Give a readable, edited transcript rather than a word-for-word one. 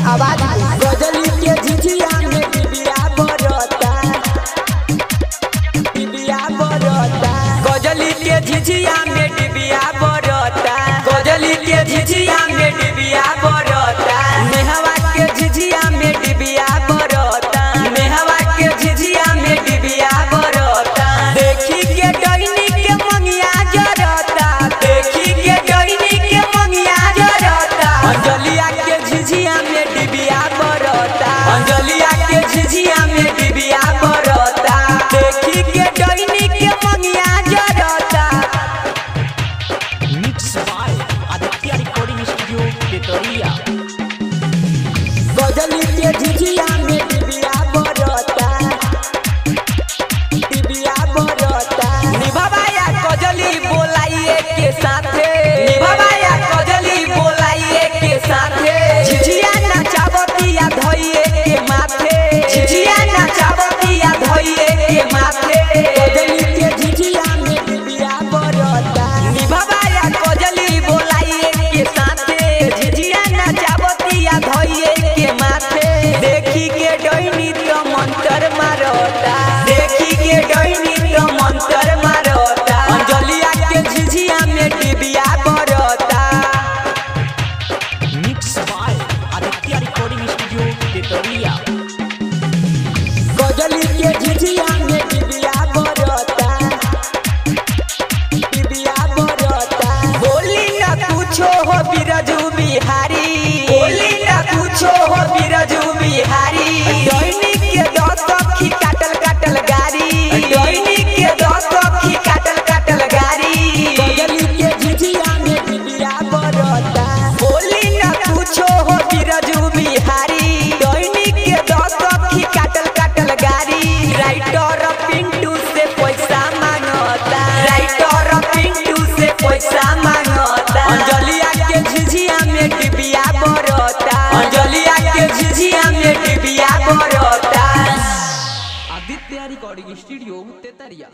आवाज गजली के झिझिया में डिबिया बरता, डिबिया बरता। गजली के झिझिया में डिबिया बरता, गजली के झिझिया में डिबिया बरता। नेहवा के झिझिया में डिबिया बरता, नेहवा के झिझिया में डिबिया बरता। देखी के डईनी के मंगिया जरता, देखी के डईनी के मंगिया जरता। अंजलिया के झिझिया में डिबिया बरता, अंजलिया के झिझिया में डिबिया बरता। देखी के डईनी के मंगिया जरता। Mix by Aditya recording studio केतरिया। गजली के झिझिया में डिबिया बरता, डिबिया बरता। निभाया गजली बोलाइए के साथे, निभाया गजली बोलाइए के साथे। झिझिया नचावतिया धइए के माथे, झिझिया नचावतिया धइए के माथे। गजली के झिझिया में डिबिया बरता, निभाया गजली बोलाइए के साथे। झिझिया नचावतिया धइए के माथे। देखी के डईनी तो मंत्र मारता, देखी के डईनी तो मंत्र मारता। अंजलिया के झिझिया में डिबिया बरता। Mix by Aditya recording studio केतरिया। गजली के झिझिया में डिबिया बरता, डिबिया बरता। बोली ना कुछो हो बिरजू बिहारी, बोली ना कुछो हो बिरजू बिहारी। डईनी के दस अखी काटल काटल गारी, डईनी के दस अखी काटल काटल गारी। गजली के झिझिया में डिबिया बरता। बोली ना कुछो हो बिरजू बिहारी, डईनी के दस अखी काटल काटल गारी। राइटर पिंटू से पैसा मांगता, राइटर पिंटू से पैसा मांगता। अंजलिया के झिझिया में डिबिया बरता, अंजलिया के झिझिया में डिबिया बरता। Aditya recording studio केतरिया।